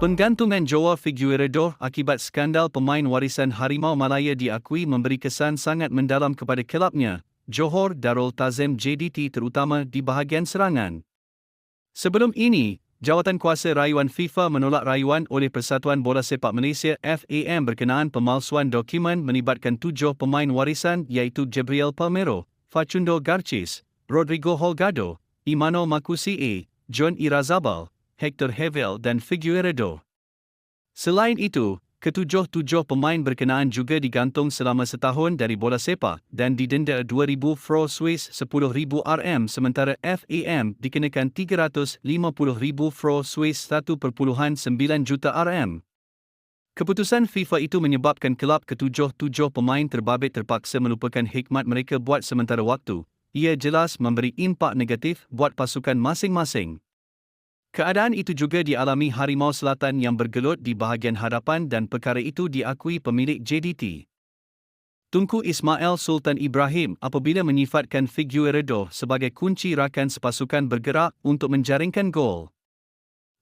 Penggantungan Joao Figueiredo akibat skandal pemain warisan Harimau Malaya diakui memberi kesan sangat mendalam kepada kelabnya, Johor Darul Tazim JDT terutama di bahagian serangan. Sebelum ini, Jawatankuasa Rayuan FIFA menolak rayuan oleh Persatuan Bola Sepak Malaysia FAM berkenaan pemalsuan dokumen melibatkan 7 pemain warisan iaitu Jabriel Palmero, Facundo Garcis, Rodrigo Holgado, Imano Makusi A, John Irazabal, Hector Hevel dan Figueiredo. Selain itu, ketujuh pemain berkenaan juga digantung selama setahun dari bola sepak dan didenda 2,000 franc Swiss 10,000 RM sementara FAM dikenakan 350,000 franc Swiss 1.9 juta RM. Keputusan FIFA itu menyebabkan kelab ketujuh pemain terbabit terpaksa melupakan hikmat mereka buat sementara waktu. Ia jelas memberi impak negatif buat pasukan masing-masing. Keadaan itu juga dialami Harimau Selatan yang bergelut di bahagian hadapan dan perkara itu diakui pemilik JDT. Tunku Ismail Sultan Ibrahim apabila menyifatkan Figueiredo sebagai kunci rakan sepasukan bergerak untuk menjaringkan gol.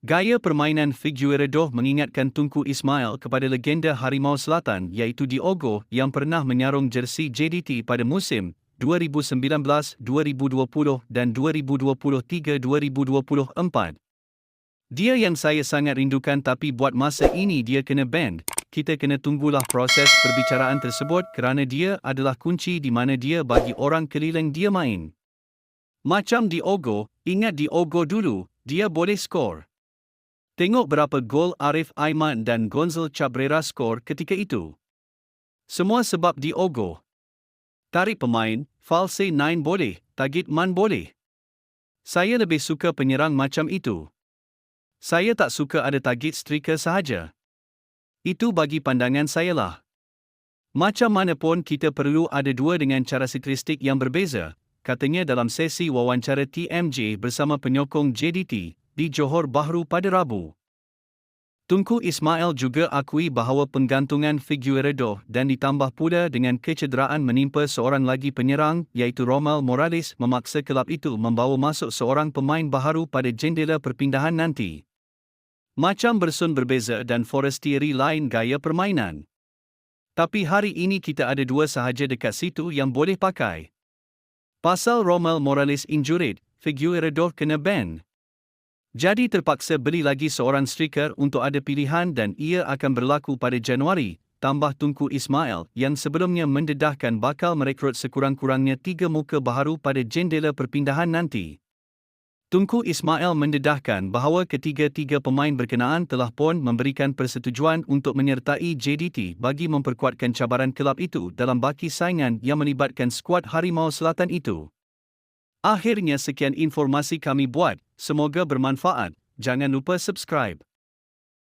Gaya permainan Figueiredo mengingatkan Tunku Ismail kepada legenda Harimau Selatan iaitu Diogo yang pernah menyarung jersey JDT pada musim 2019-2020 dan 2023-2024. Dia yang saya sangat rindukan tapi buat masa ini dia kena ban. Kita kena tunggulah proses perbicaraan tersebut kerana dia adalah kunci di mana dia bagi orang keliling dia main. Macam Diogo, ingat Diogo dulu, dia boleh skor. Tengok berapa gol Arif Aiman dan Gonzalo Cabrera skor ketika itu. Semua sebab Diogo. Tarik pemain, false 9 boleh, target man boleh. Saya lebih suka penyerang macam itu. Saya tak suka ada target striker sahaja. Itu bagi pandangan saya lah. Macam mana pun kita perlu ada dua dengan cara stilistik yang berbeza, katanya dalam sesi wawancara TMJ bersama penyokong JDT di Johor Bahru pada Rabu. Tunku Ismail juga akui bahawa penggantungan Figueiredo dan ditambah pula dengan kecederaan menimpa seorang lagi penyerang iaitu Romel Morales memaksa kelab itu membawa masuk seorang pemain baharu pada jendela perpindahan nanti. Macam Bersun berbeza dan Forestieri lain gaya permainan. Tapi hari ini kita ada dua sahaja dekat situ yang boleh pakai. Pasal Romel Morales injured, Figueiredo kena ban. Jadi terpaksa beli lagi seorang striker untuk ada pilihan dan ia akan berlaku pada Januari, tambah Tunku Ismail yang sebelumnya mendedahkan bakal merekrut sekurang-kurangnya 3 muka baharu pada jendela perpindahan nanti. Tunku Ismail mendedahkan bahawa ketiga-tiga pemain berkenaan telah pun memberikan persetujuan untuk menyertai JDT bagi memperkuatkan cabaran kelab itu dalam baki saingan yang melibatkan skuad Harimau Selatan itu. Akhirnya sekian informasi kami buat, semoga bermanfaat, jangan lupa subscribe.